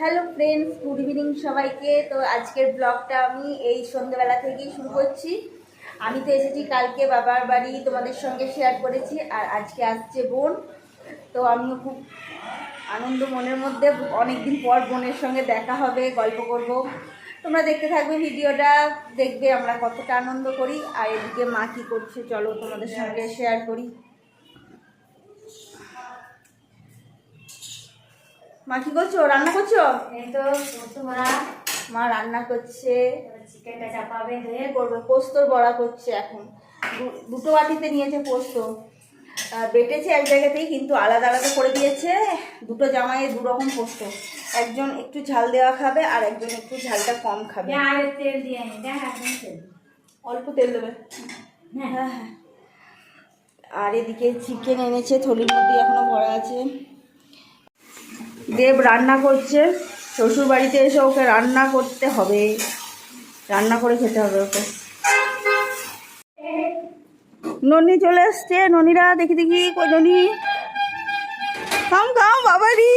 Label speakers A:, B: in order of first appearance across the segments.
A: Hello friends, good evening সবাইকে। তো আজকের ব্লগটা আমি এই সন্ধ্যেবেলা থেকেই শুরু করছি। আমি তো এসেছি কালকে বাবার বাড়ি, তোমাদের সঙ্গে শেয়ার করেছি, আর আজকে আসছে বোন। তো আমিও খুব আনন্দ মনের মধ্যে, অনেকদিন পর বোনের সঙ্গে দেখা হবে, গল্প করব। তোমরা দেখতে থাকবে ভিডিওটা, দেখবে আমরা কতটা আনন্দ করি। আর এদিকে মা কী করছে চলো তোমাদের সঙ্গে শেয়ার করি। মা কি করছো? রান্না করছো?
B: এই তো তোমরা
A: মা রান্না করছে,
B: চিকেনটা চাপাবে,
A: করবে পোস্তর বড়া করছে। এখন দুটো বাটিতে নিয়েছে পোস্ত, বেটেছে এক জায়গাতেই, কিন্তু আলাদা আলাদা করে দিয়েছে। দুটো জামাইয়ে দু রকম পোস্ত, একজন একটু ঝাল দেওয়া খাবে আর একজন একটু ঝালটা কম খাবে।
B: তেল দিয়ে
A: অল্প তেল দেবে। হ্যাঁ হ্যাঁ। আর এদিকে চিকেন এনেছে, থলির মধ্যে এখনো ভরা আছে। দেব রান্না করছে, শ্বশুর বাড়িতে এসে ওকে রান্না করতে হবে, রান্না করে খেতে হবে ওকে। ননি চলে এসছে, ননিরা দেখি দেখি কই ননি, খাম খাম বাবারি।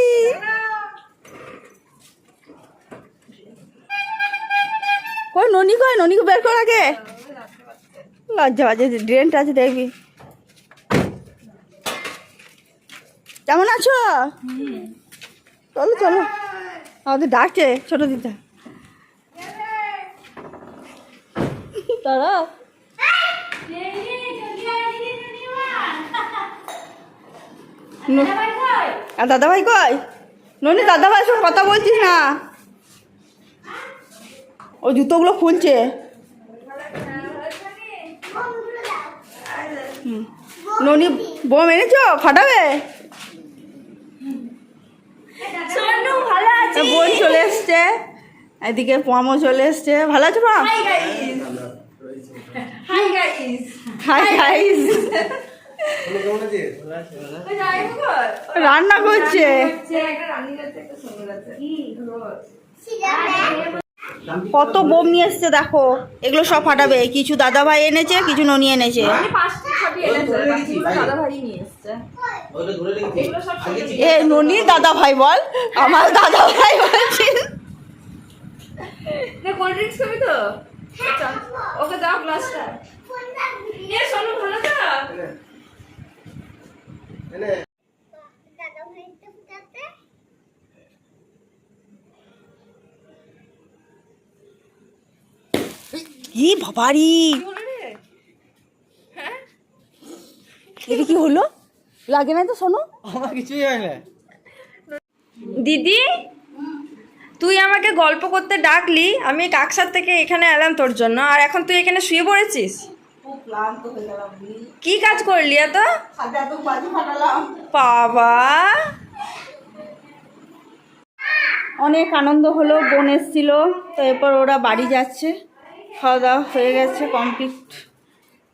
A: কই ননি, কই ননিকে বের কর আগে, লজ্জা বাজে, ড্রেনটা আছে দেখবি। কেমন আছো? চলো চলো, আমাদের ডাকছে ছোট দিদা। তারা দাদা ভাই কই? ননি দাদা ভাইয়ের সঙ্গে কথা বলছিস না? ওই জুতোগুলো খুলছে। ননি বোম এনেছো, ফাটাবে? বোন চলে এসছে, এদিকে পমও চলে এসছে। ভালো আছো পম? Hi guys. রান্না করছে, কত বোম নিয়ে এসছে দেখো। এগুলো সব ফাটাবে, কিছু দাদা ভাই এনেছে, কিছু ননি এনেছে। এ ননি দাদা ভাই বল, আমার দাদা ভাই বলছিস।
B: কোল্ড ড্রিঙ্কস খাবি তো? ওকে দাও গ্লাসটা। নিয়ে শোনো, ভালো তো?
A: কি বাবারি, এটা কি হলো? লাগে না তো? শোনো,
C: আমার কিছুই হয় না।
B: দিদি, তুই আমাকে গল্প করতে ডাকলি, আমি কাকসার থেকে এখানে এলাম তোর জন্য, আর এখন তুই এখানে শুয়ে পড়েছিস।
A: খুব ক্লান্ত হয়ে গেলাম।
B: কি কাজ করলি এত?
A: এত বাজি ফাটালাম।
B: বাবা,
A: অনেক আনন্দ হলো, বোন এসেছিল। তো এরপর ওরা বাড়ি যাচ্ছে, খাওয়া দাওয়া হয়ে গেছে কমপ্লিট।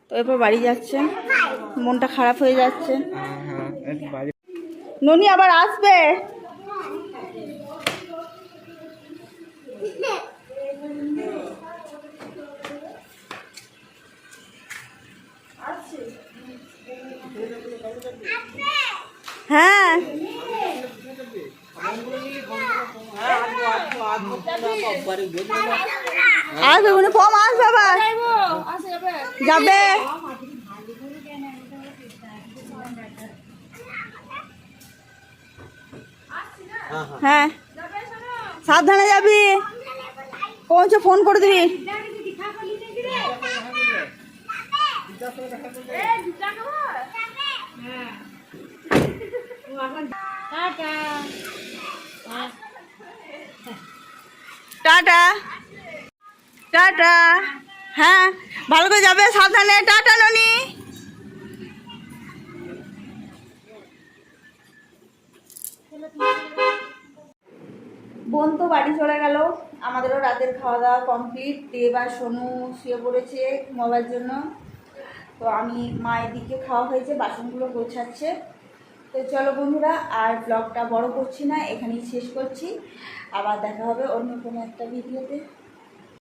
A: তো এরপর বাড়ি যাচ্ছে, মনটা খারাপ হয়ে যাচ্ছে। ননি আবার আসবে। হ্যাঁ আসবে, মানে পম আসবে আবার, যাবে। হ্যাঁ সাবধানে যাবি, পৌঁছে ফোন করে দিবি। Tata tata. হ্যাঁ ভালো করে যাবে, সাবধানে। টাটা ননি। বোন তো বাড়ি চলে গেল, আমাদেরও রাতের খাওয়া দাওয়া কমপ্লিট। দেব আর সোনু শুয়ে পড়েছে ঘুমাবার জন্য। তো আমি মায়ের দিকে খাওয়া হয়েছে, বাসনগুলো গোছাচ্ছে। তো চলো বন্ধুরা, আর ব্লগটা বড় করছি না, এখানেই শেষ করছি। আবার দেখা হবে অন্য কোনো একটা ভিডিওতে।